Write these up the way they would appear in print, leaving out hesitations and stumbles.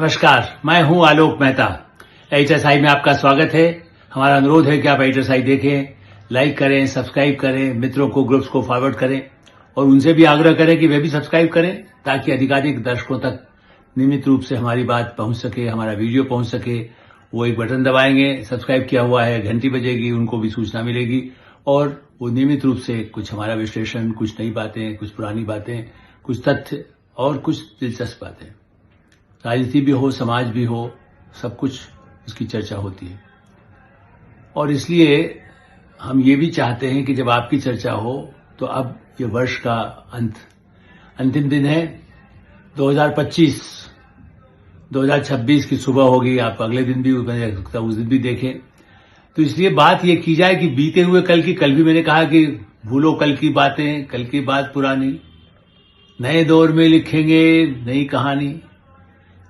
नमस्कार, मैं हूं आलोक मेहता। HSI में आपका स्वागत है। हमारा अनुरोध है कि आप HSI देखें, लाइक करें, सब्सक्राइब करें, मित्रों को, ग्रुप्स को फॉरवर्ड करें और उनसे भी आग्रह करें कि वे भी सब्सक्राइब करें ताकि अधिकाधिक दर्शकों तक नियमित रूप से हमारी बात पहुंच सके, हमारा वीडियो पहुंच सके। वो एक बटन दबाएंगे, सब्सक्राइब किया हुआ है, घंटी बजेगी, उनको भी सूचना मिलेगी और वो नियमित रूप से कुछ हमारा विश्लेषण, कुछ नई बातें, कुछ पुरानी बातें, कुछ तथ्य और कुछ दिलचस्प बातें, राजनीति भी हो, समाज भी हो, सब कुछ इसकी चर्चा होती है। और इसलिए हम ये भी चाहते हैं कि जब आपकी चर्चा हो तो अब ये वर्ष का अंतिम दिन है। 2025 2026 की सुबह होगी, आप अगले दिन भी उस दिन भी देखें। तो इसलिए बात ये की जाए कि बीते हुए कल की, कल भी मैंने कहा कि भूलो कल की बातें, कल की बात पुरानी, नए दौर में लिखेंगे नई कहानी।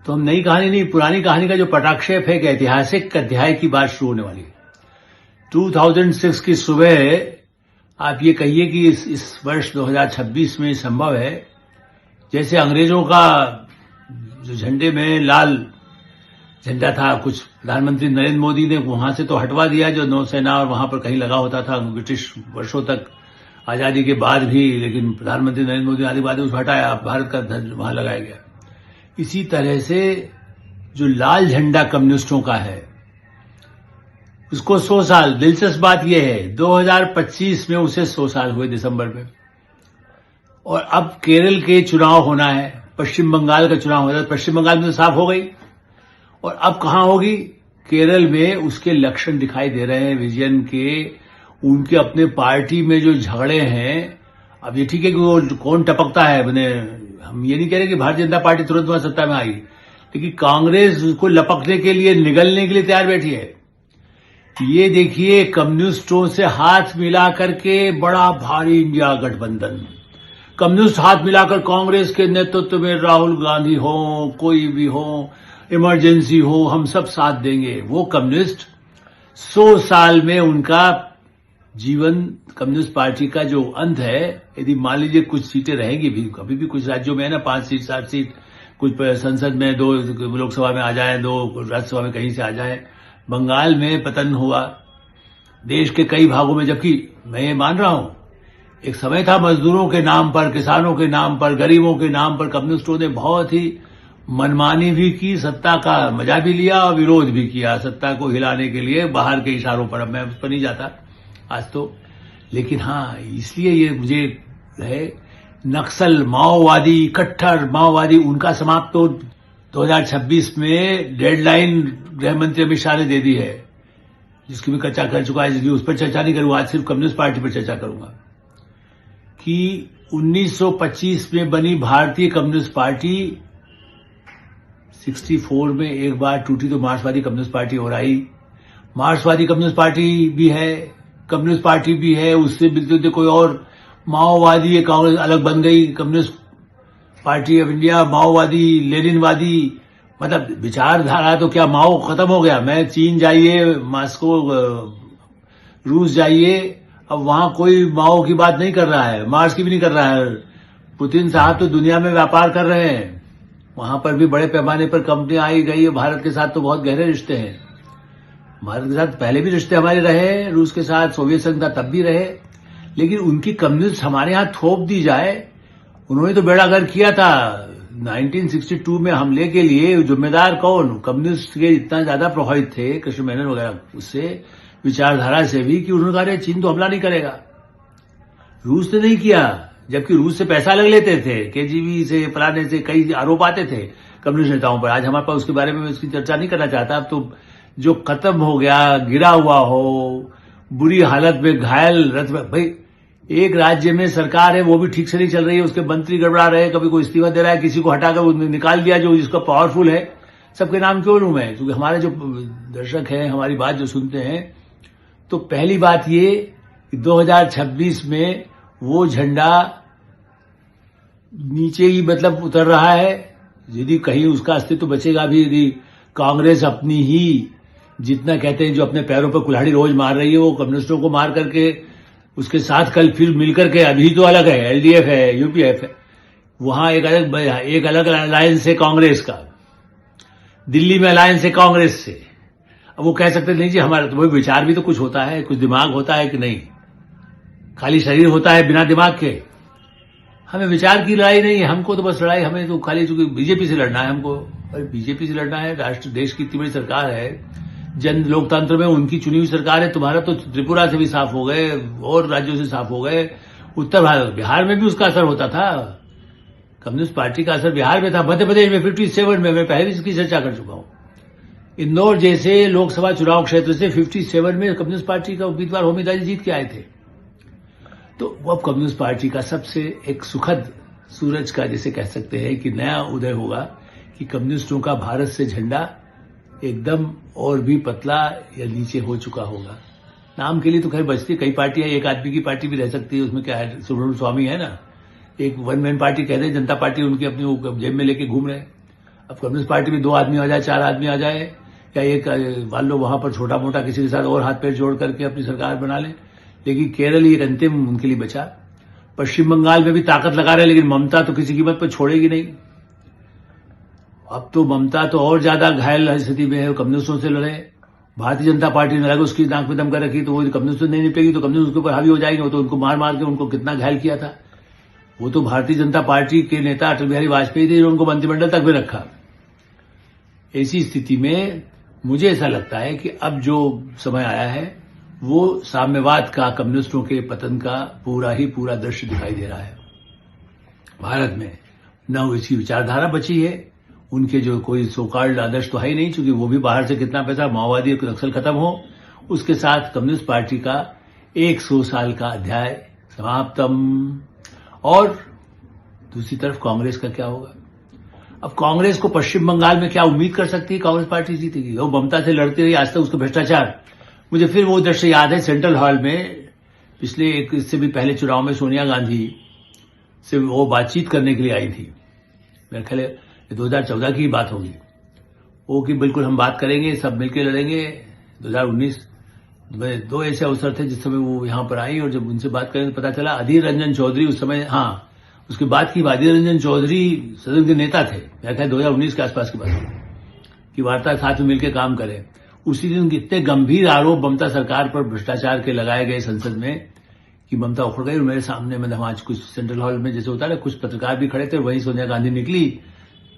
तो हम नई कहानी नहीं, पुरानी कहानी का जो पटाक्षेप है, एक ऐतिहासिक अध्याय की बात शुरू होने वाली है। 2006 की सुबह आप ये कहिए कि इस वर्ष 2026 में संभव है जैसे अंग्रेजों का जो झंडे में लाल झंडा था, कुछ प्रधानमंत्री नरेंद्र मोदी ने वहां से तो हटवा दिया जो नौसेना और वहां पर कहीं लगा होता था ब्रिटिश वर्षों तक, आजादी के बाद भी, लेकिन प्रधानमंत्री नरेंद्र मोदी आने के बाद उसको हटाया, भारत का ध्वज वहां लगाया गया। इसी तरह से जो लाल झंडा कम्युनिस्टों का है उसको 100 साल, दिलचस्प बात यह है 2025 में उसे 100 साल हुए दिसंबर में। और अब केरल के चुनाव होना है, पश्चिम बंगाल का चुनाव होना है। पश्चिम बंगाल में तो साफ हो गई और अब कहां होगी? केरल में उसके लक्षण दिखाई दे रहे हैं विजयन के। उनके अपने पार्टी में जो झगड़े हैं, अब ये ठीक है कि वो कौन टपकता है, मैंने हम ये नहीं कह रहे कि भारतीय जनता पार्टी तुरंत वहां सत्ता में आई, लेकिन कांग्रेस उसको लपकने के लिए, निगलने के लिए तैयार बैठी है। ये देखिए, कम्युनिस्टों से हाथ मिला करके बड़ा भारी इंडिया गठबंधन, कम्युनिस्ट हाथ मिलाकर कांग्रेस के नेतृत्व में राहुल गांधी हो, कोई भी हो, इमरजेंसी हो, हम सब साथ देंगे। वो कम्युनिस्ट 100 साल में उनका जीवन, कम्युनिस्ट पार्टी का जो अंत है, यदि मान लीजिए कुछ सीटें रहेंगी भी, अभी भी कुछ राज्यों में है ना 5 सीट 7 सीट, कुछ संसद में 2 लोकसभा में आ जाए, 2 राज्यसभा में कहीं से आ जाए। बंगाल में पतन हुआ, देश के कई भागों में, जबकि मैं ये मान रहा हूं एक समय था मजदूरों के नाम पर, किसानों के नाम पर, गरीबों के नाम पर कम्युनिस्टों ने बहुत ही मनमानी भी की, सत्ता का मजा भी लिया और विरोध भी किया, सत्ता को हिलाने के लिए बाहर के इशारों पर। अब मैं उस पर नहीं जाता आज तो, लेकिन हाँ, इसलिए ये मुझे है, नक्सल माओवादी, कट्टर माओवादी, उनका समाप्त तो 2026 में डेडलाइन गृह मंत्री अमित शाह ने दे दी है, जिसकी भी चर्चा कर चुका है, जिसकी उस पर चर्चा नहीं करूंगा, आज सिर्फ कम्युनिस्ट पार्टी पर चर्चा करूंगा कि 1925 में बनी भारतीय कम्युनिस्ट पार्टी 64 में एक बार टूटी तो मार्क्सवादी कम्युनिस्ट पार्टी और आई। मार्क्सवादी कम्युनिस्ट पार्टी भी है, कम्युनिस्ट पार्टी भी है, उससे मिलते कोई और माओवादी, कांग्रेस अलग बन गई, कम्युनिस्ट पार्टी ऑफ इंडिया, माओवादी, लेनिनवादी, मतलब विचारधारा तो क्या माओ खत्म हो गया। मैं चीन जाइए, मॉस्को, रूस जाइए, अब वहां कोई माओ की बात नहीं कर रहा है, मार्क्स की भी नहीं कर रहा है। पुतिन साहब तो दुनिया में व्यापार कर रहे हैं, वहां पर भी बड़े पैमाने पर कंपनियां आई गई है। भारत के साथ तो बहुत गहरे रिश्ते हैं, भारत के साथ पहले भी रिश्ते हमारे रहे, रूस के साथ, सोवियत संघ था तब भी रहे, लेकिन उनकी कम्युनिस्ट हमारे यहां थोप दी जाए। उन्होंने तो बेड़ा गर्क किया था 1962 में हमले के लिए। जिम्मेदार कौन? कम्युनिस्ट के इतना ज्यादा प्रभावित थे कृष्ण मेनन वगैरह उससे, विचारधारा से भी, कि उन्होंने कहा चीन तो हमला नहीं करेगा। रूस ने नहीं किया, जबकि रूस से पैसा लग लेते थे, केजीबी से, फलाने से, कई आरोप आते थे कम्युनिस्ट नेताओं पर। आज हमारे पास उसके बारे में मैं इसकी चर्चा नहीं करना चाहता। अब तो जो खत्म हो गया, गिरा हुआ हो, बुरी हालत में, घायल रथ में, भाई एक राज्य में सरकार है वो भी ठीक से नहीं चल रही है, उसके मंत्री गड़बड़ा रहे, कभी कोई इस्तीफा दे रहा है, किसी को हटाकर निकाल दिया जो जिसका पावरफुल है। सबके नाम क्यों लूं मैं, क्योंकि हमारे जो दर्शक हैं, हमारी बात जो सुनते हैं, तो पहली बात ये कि 2026 में वो झंडा नीचे ही मतलब उतर रहा है। यदि कहीं उसका अस्तित्व बचेगा भी, यदि कांग्रेस अपनी ही, जितना कहते हैं जो अपने पैरों पर कुल्हाड़ी रोज मार रही है, वो कम्युनिस्टों को मार करके उसके साथ कल फिर मिलकर के, अभी तो अलग है, एलडीएफ है, यूपीएफ है, वहां एक अलग अलायंस है कांग्रेस का। दिल्ली में अलायंस है कांग्रेस से। अब वो कह सकते नहीं जी हमारा तो वही विचार भी तो कुछ होता है, कुछ दिमाग होता है कि नहीं, खाली शरीर होता है बिना दिमाग के। हमें विचार की लड़ाई नहीं है, हमको तो बस लड़ाई हमें तो खाली चूंकि बीजेपी से लड़ना है हमको। अरे बीजेपी से लड़ना है, राष्ट्र देश की इतनी बड़ी सरकार है, जन लोकतंत्र में उनकी चुनी हुई सरकार है। तुम्हारा तो त्रिपुरा से भी साफ हो गए और राज्यों से साफ हो गए, उत्तर भारत बिहार में भी उसका असर होता था। कम्युनिस्ट पार्टी का असर बिहार में था, मध्य प्रदेश में 57 में, मैं पहले भी इसकी चर्चा कर चुका हूं। इंदौर जैसे लोकसभा चुनाव क्षेत्र से 57 में कम्युनिस्ट पार्टी का उम्मीदवार होमिदा जी जीत के आए थे। तो अब कम्युनिस्ट पार्टी का सबसे एक सुखद सूरज का जैसे कह सकते हैं कि नया उदय होगा कि कम्युनिस्टों का भारत से झंडा एकदम और भी पतला या नीचे हो चुका होगा। नाम के लिए तो खैर बचती कई पार्टियां, एक आदमी की पार्टी भी रह सकती है, उसमें क्या है, सुब्रमण्यम स्वामी है ना, एक वन मैन पार्टी कहते हैं, जनता पार्टी उनकी अपनी जेब में लेके घूम रहे हैं। अब कम्युनिस्ट पार्टी में 2 आदमी आ जाए, 4 आदमी आ जाए, या एक मान लो वहां पर छोटा मोटा किसी के साथ और हाथ पैर जोड़ करके अपनी सरकार बना ले। लेकिन केरल ही एक अंतिम उनके लिए बचा। पश्चिम बंगाल में भी ताकत लगा रहे, लेकिन ममता तो किसी कीमत पर छोड़ेगी नहीं। अब तो ममता तो और ज्यादा घायल स्थिति में है, कम्युनिस्टों से लड़े। भारतीय जनता पार्टी ने लगा उसकी नाक में दम कर रखी, तो वो कम्युनिस्ट नहीं निपटेगी तो कम्युनिस्ट उसके ऊपर हावी हो जाएंगे। वो तो उनको मार मार के उनको कितना घायल किया था। वो तो भारतीय जनता पार्टी के नेता अटल बिहारी वाजपेयी थे, उनको मंत्रिमंडल तक भी रखा। ऐसी स्थिति में मुझे ऐसा लगता है कि अब जो समय आया है वो साम्यवाद का, कम्युनिस्टों के पतन का पूरा दृश्य दिखाई दे रहा है। भारत में न इसकी विचारधारा बची है, उनके जो कोई सोकाल्ड आदर्श तो है ही नहीं, चूंकि वो भी बाहर से कितना पैसा, माओवादी और नक्सल खत्म हो, उसके साथ कम्युनिस्ट पार्टी का 100 साल का अध्याय समाप्तम। और दूसरी तरफ कांग्रेस का क्या होगा? अब कांग्रेस को पश्चिम बंगाल में क्या उम्मीद कर सकती है? कांग्रेस पार्टी जीतेगी। वो ममता से लड़ती रही आज तक, उसका भ्रष्टाचार। मुझे फिर वो दृश्य याद है, सेंट्रल हॉल में पिछले इससे भी पहले चुनाव में सोनिया गांधी से वो बातचीत करने के लिए आई थी। मेरे ख्याल 2014 की बात होगी वो, कि बिल्कुल हम बात करेंगे, सब मिलकर लड़ेंगे। 2019 में 2 ऐसे अवसर थे जिस समय वो यहां पर आई, और जब उनसे बात करें तो पता चला अधीर रंजन चौधरी उस समय, हाँ उसके बाद की अधीर रंजन चौधरी सदन के नेता थे। मेरा ख्याल 2019 के आसपास की बात की वार्ता साथ में मिलकर काम करें। उसी दिन इतने गंभीर आरोप ममता सरकार पर भ्रष्टाचार के लगाए गए संसद में कि ममता उखड़ गई। और मेरे सामने मतलब आज कुछ सेंट्रल हॉल में जैसे होता है ना, कुछ पत्रकार भी खड़े थे, वहीं सोनिया गांधी निकली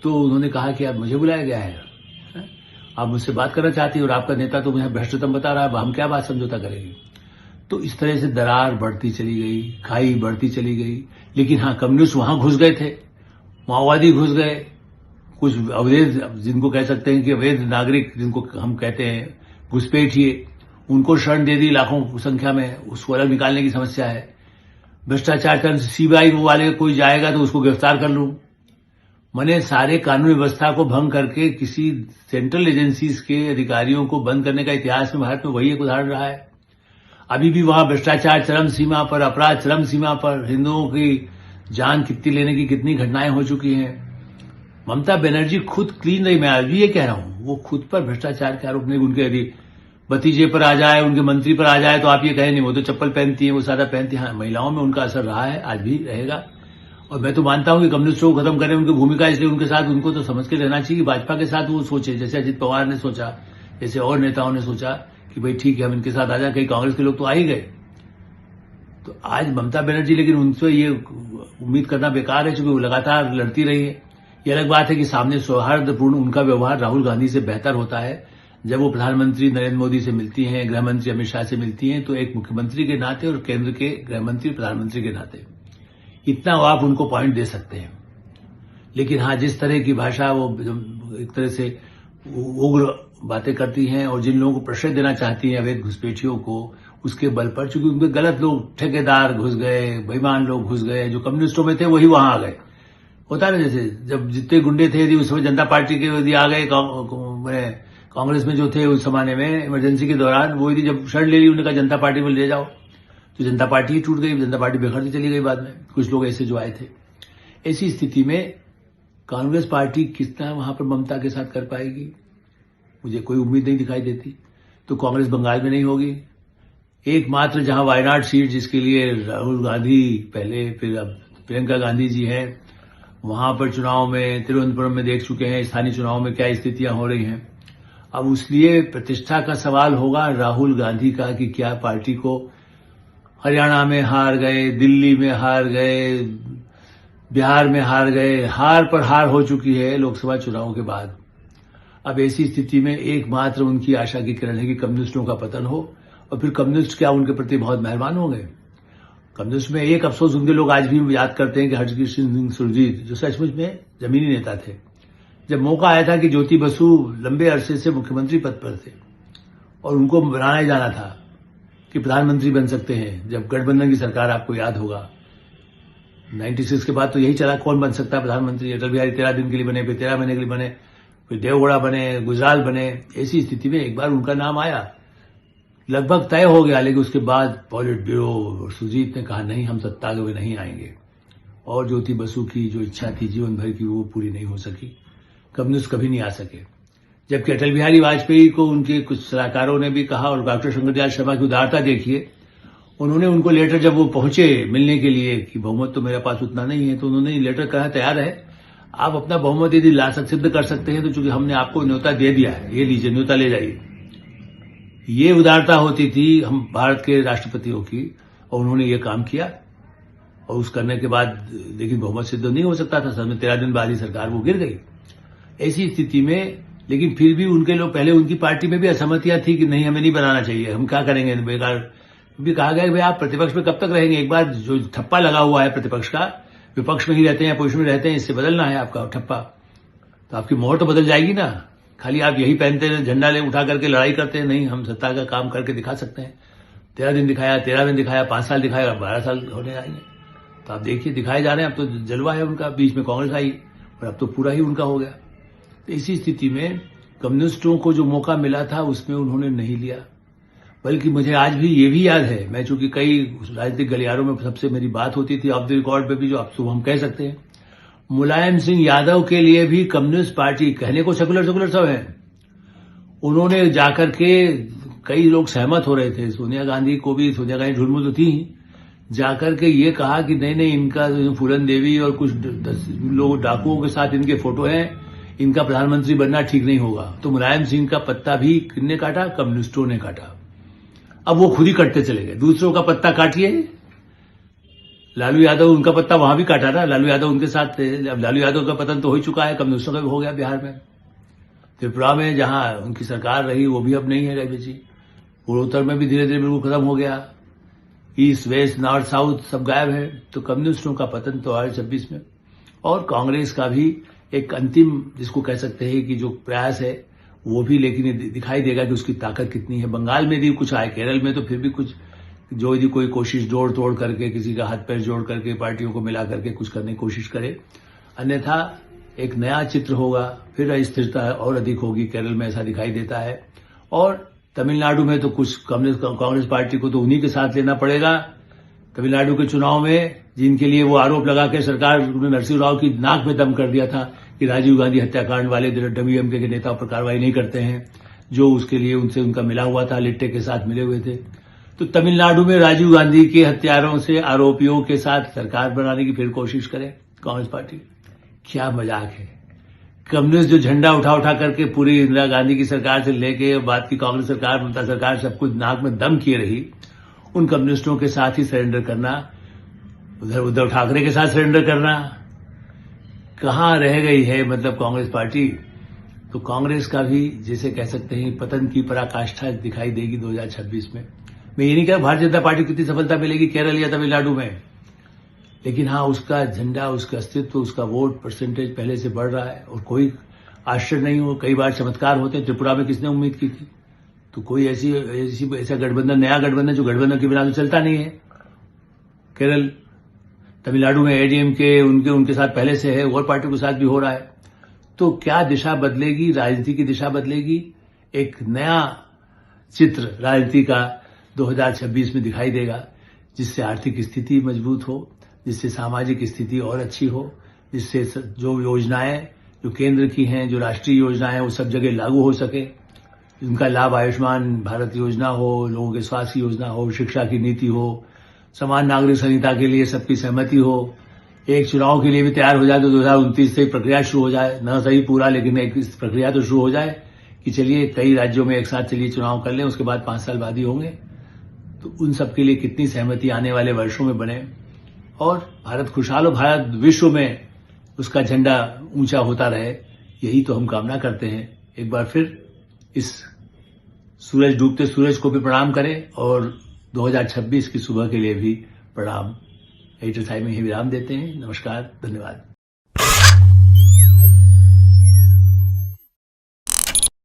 तो उन्होंने कहा कि अब मुझे बुलाया गया है, आप मुझसे बात करना चाहती है और आपका नेता तो मुझे भ्रष्टतम बता रहा है, हम क्या बात समझौता करेंगे। तो इस तरह से दरार बढ़ती चली गई, खाई बढ़ती चली गई। लेकिन हाँ, कम्युनिस्ट वहां घुस गए थे, माओवादी घुस गए, कुछ अवैध, जिनको कह सकते हैं कि अवैध नागरिक जिनको हम कहते हैं घुसपैठिए, उनको शरण दे दी लाखों संख्या में, उसको अलग निकालने की समस्या है। भ्रष्टाचार कर सीबीआई वाले कोई जाएगा तो उसको गिरफ्तार कर लूं, मैंने सारे कानून व्यवस्था को भंग करके किसी सेंट्रल एजेंसीज के अधिकारियों को बंद करने का इतिहास में भारत में वही एक उदाहरण रहा है। अभी भी वहां भ्रष्टाचार चरम सीमा पर, अपराध चरम सीमा पर, हिंदुओं की जान कितनी लेने की कितनी घटनाएं हो चुकी हैं। ममता बनर्जी खुद क्लीन रही, मैं आज भी ये कह रहा हूं, वो खुद पर भ्रष्टाचार के आरोप नहीं, उनके यदि भतीजे पर आ जाए, उनके मंत्री पर आ जाए तो आप ये कहें नहीं वो तो चप्पल पहनती है, वो सादा पहनती है। हाँ, महिलाओं में उनका असर रहा है, आज भी रहेगा। और मैं तो मानता हूं कि कम्युनिस्टों को खत्म करें उनकी भूमिका, इसलिए उनके साथ उनको तो समझ के रहना चाहिए। भाजपा के साथ वो सोचे, जैसे अजित पवार ने सोचा, जैसे और नेताओं ने सोचा कि भाई ठीक है हम इनके साथ आ जाए। कई कांग्रेस के लोग तो आ ही गए। तो आज ममता बनर्जी, लेकिन उनसे ये उम्मीद करना बेकार है, क्योंकि वो लगातार लड़ती रही है। ये अलग बात है कि सामने सौहार्दपूर्ण उनका व्यवहार राहुल गांधी से बेहतर होता है। जब वो प्रधानमंत्री नरेंद्र मोदी से मिलती हैं, गृह मंत्री अमित शाह से मिलती हैं, तो एक मुख्यमंत्री के नाते और केंद्र के गृह मंत्री प्रधानमंत्री के नाते इतना आप उनको पॉइंट दे सकते हैं। लेकिन हाँ, जिस तरह की भाषा वो एक तरह से उग्र बातें करती हैं और जिन लोगों को प्रश्रय देना चाहती हैं अवैध घुसपैठियों को, उसके बल पर, चूंकि उनके गलत लोग, ठेकेदार घुस गए, बेईमान लोग घुस गए, जो कम्युनिस्टों में थे वही वहां आ गए। होता है ना, जैसे जब जितने गुंडे थे यदि उस समय जनता पार्टी के यदि आ गए, कांग्रेस में जो थे उस जमाने में इमरजेंसी के दौरान, वो यदि जब शरण ले ली, उन्होंने कहा जनता पार्टी में ले जाओ, तो जनता पार्टी ही टूट गई, जनता पार्टी बिखरती चली गई बाद में। कुछ लोग ऐसे जो आए थे। ऐसी स्थिति में कांग्रेस पार्टी कितना वहां पर ममता के साथ कर पाएगी, मुझे कोई उम्मीद नहीं दिखाई देती। तो कांग्रेस बंगाल में नहीं होगी। एकमात्र जहां वायनाड सीट, जिसके लिए राहुल गांधी पहले, फिर अब प्रियंका गांधी जी हैं, वहां पर चुनाव में तिरुवनंतपुरम में देख चुके हैं स्थानीय चुनाव में क्या स्थितियां हो रही हैं। अब इसलिए प्रतिष्ठा का सवाल होगा राहुल गांधी का कि क्या पार्टी को हरियाणा में हार गए, दिल्ली में हार गए, बिहार में हार गए, हार पर हार हो चुकी है लोकसभा चुनाव के बाद। अब ऐसी स्थिति में एकमात्र उनकी आशा की किरण है कि कम्युनिस्टों का पतन हो और फिर कम्युनिस्ट क्या उनके प्रति बहुत मेहरबान हो गए। कम्युनिस्ट में एक अफसोस उनके लोग आज भी याद करते हैं कि हरकृष्ण सिंह सुरजीत जो सचमुच में जमीनी नेता थे, जब मौका आया था कि ज्योति बसु लंबे अरसे से मुख्यमंत्री पद पर थे और उनको बनाया ही जाना था कि प्रधानमंत्री बन सकते हैं। जब गठबंधन की सरकार, आपको याद होगा 96 के बाद तो यही चला, कौन बन सकता है प्रधानमंत्री। अटल बिहारी 13 दिन के लिए बने, फिर 13 महीने के लिए बने, फिर देवगौड़ा बने, गुजराल बने। ऐसी स्थिति में एक बार उनका नाम आया, लगभग तय हो गया, लेकिन उसके बाद पॉलिट ब्यूरो और सुजीत ने कहा नहीं, हम सत्ता में नहीं आएंगे। और ज्योति बसु की जो इच्छा थी जीवन भर की वो पूरी नहीं हो सकी, कम्युनिस्ट कभी नहीं आ सके। जबकि अटल बिहारी वाजपेयी को उनके कुछ सलाहकारों ने भी कहा, और डॉक्टर शंकर दयाल शर्मा की उदारता देखिए, उन्होंने उनको लेटर जब वो पहुंचे मिलने के लिए कि बहुमत तो मेरे पास उतना नहीं है, तो उन्होंने लेटर कहा तैयार है, आप अपना बहुमत यदि ला सिद्ध कर सकते हैं तो चूंकि हमने आपको न्योता दे दिया है, ये लीजिए न्योता ले जाइए। ये उदारता होती थी हम भारत के राष्ट्रपतियों की, और उन्होंने ये काम किया। और उस करने के बाद लेकिन बहुमत सिद्ध नहीं हो सकता था, 13 दिन बाद ही सरकार वो गिर गई। ऐसी स्थिति में लेकिन फिर भी उनके लोग, पहले उनकी पार्टी में भी असहमतियां थी कि नहीं हमें नहीं बनाना चाहिए, हम क्या करेंगे बेकार। भी कहा गया कि भाई आप प्रतिपक्ष में कब तक रहेंगे, एक बार जो ठप्पा लगा हुआ है प्रतिपक्ष का, विपक्ष में ही रहते हैं या अपोजिशन में रहते हैं, इससे बदलना है आपका ठप्पा, तो आपकी मोहर तो बदल जाएगी ना। खाली आप यही पहनते हैं, झंडा ले उठा करके लड़ाई करते हैं, नहीं हम सत्ता का काम करके दिखा सकते हैं। 13 दिन दिखाया, 13 दिन दिखाया, 5 साल दिखाया, 12 साल होने आएंगे। तो आप देखिए दिखाए जा रहे हैं। अब तो जलवा है उनका, बीच में कांग्रेस आई और अब तो पूरा ही उनका हो गया। तो इसी स्थिति में कम्युनिस्टों को जो मौका मिला था उसमें उन्होंने नहीं लिया। बल्कि मुझे आज भी ये भी याद है, मैं चूंकि कई राजनीतिक गलियारों में सबसे मेरी बात होती थी, ऑफ द रिकॉर्ड पे भी, जो अब तो हम कह सकते हैं, मुलायम सिंह यादव के लिए भी कम्युनिस्ट पार्टी, कहने को सेकुलर सब है, उन्होंने जाकर के, कई लोग सहमत हो रहे थे, सोनिया गांधी को भी, सोनिया गांधी ढुलमुल तो थी ही, जाकर के ये कहा कि नहीं इनका फूलन देवी और कुछ 10 लोग डाकुओं के साथ इनके फोटो हैं, इनका प्रधानमंत्री बनना ठीक नहीं होगा। तो मुलायम सिंह का पत्ता भी किसने काटा, कम्युनिस्टों ने काटा। अब वो खुद ही कटते चले गए, दूसरों का पत्ता काटिए। लालू यादव उनका पत्ता वहां भी काटा था, लालू यादव उनके साथ थे। अब लालू यादव का पतन तो हो ही चुका है, कम्युनिस्टों का भी हो गया बिहार में। त्रिपुरा में जहां उनकी सरकार रही वो भी अब नहीं है रही जी। पूर्वोत्तर में भी धीरे धीरे बिल्कुल खत्म हो गया, ईस्ट वेस्ट नॉर्थ साउथ सब गायब है। तो कम्युनिस्टों का पतन तो आया 26 में। और कांग्रेस का भी एक अंतिम, जिसको कह सकते हैं कि जो प्रयास है वो भी, लेकिन ये दिखाई देगा कि उसकी ताकत कितनी है। बंगाल में भी कुछ आए, केरल में तो फिर भी कुछ, जो यदि कोई कोशिश जोड़ तोड़ करके, किसी का हाथ पैर जोड़ करके, पार्टियों को मिला करके कुछ करने की कोशिश करे, अन्यथा एक नया चित्र होगा, फिर अस्थिरता और अधिक होगी। केरल में ऐसा दिखाई देता है। और तमिलनाडु में तो कुछ कांग्रेस पार्टी को तो उन्हीं के साथ लेना पड़ेगा। तमिलनाडु के चुनाव में जिनके लिए वो आरोप लगा के सरकार ने नरसिंह राव की नाक में दम कर दिया था कि राजीव गांधी हत्याकांड वाले डीएमके के नेताओं पर कार्रवाई नहीं करते हैं, जो उसके लिए उनसे उनका मिला हुआ था, लिट्टे के साथ मिले हुए थे। तो तमिलनाडु में राजीव गांधी के हत्यारों से आरोपियों के साथ सरकार बनाने की फिर कोशिश करे कांग्रेस पार्टी। क्या मजाक है। कम्युनिस्ट जो झंडा उठा उठा करके पूरी इंदिरा गांधी की सरकार से लेके बाद की कांग्रेस सरकार, ममता सरकार, सब कुछ नाक में दम किए रही, उन कम्युनिस्टों के साथ ही सरेंडर करना, उधर उद्धव ठाकरे के साथ सरेंडर करना, कहां रह गई है मतलब कांग्रेस पार्टी। तो कांग्रेस का भी जिसे कह सकते हैं पतन की पराकाष्ठा दिखाई देगी 2026 में। मैं ये नहीं कह भारतीय जनता पार्टी कितनी सफलता मिलेगी केरल या तमिलनाडु में, लेकिन हाँ उसका झंडा, उसका अस्तित्व, उसका वोट परसेंटेज पहले से बढ़ रहा है। और कोई आश्चर्य नहीं हो, कई बार चमत्कार होते हैं। त्रिपुरा में किसने उम्मीद की थी, तो कोई ऐसा गठबंधन, नया गठबंधन जो गठबंधन के बिना तो चलता नहीं है। केरल, तमिलनाडु में एडीएमके उनके साथ पहले से है, और पार्टियों के साथ भी हो रहा है। तो क्या दिशा बदलेगी, राजनीति की दिशा बदलेगी, एक नया चित्र राजनीति का 2026 में दिखाई देगा, जिससे आर्थिक स्थिति मजबूत हो, जिससे सामाजिक स्थिति और अच्छी हो, जिससे जो योजनाएं जो केंद्र की हैं, जो राष्ट्रीय योजनाएं वो सब जगह लागू हो सके, उनका लाभ आयुष्मान भारत योजना हो, लोगों के स्वास्थ्य योजना हो, शिक्षा की नीति हो, समान नागरिक संहिता के लिए सबकी सहमति हो, एक चुनाव के लिए भी तैयार हो जाए तो 2029 से प्रक्रिया शुरू हो जाए, न सही पूरा लेकिन एक प्रक्रिया तो शुरू हो जाए कि चलिए कई राज्यों में एक साथ चलिए चुनाव कर लें, उसके बाद 5 साल बाद ही होंगे। तो उन सब के लिए कितनी सहमति आने वाले वर्षों में बने और भारत खुशहाल हो, भारत विश्व में उसका झंडा ऊंचा होता रहे, यही तो हम कामना करते हैं। एक बार फिर इस सूरज डूबते सूरज को भी प्रणाम करें और 2026 की सुबह के लिए भी प्रणाम। एडिटर साहब में ही विराम देते हैं। नमस्कार, धन्यवाद।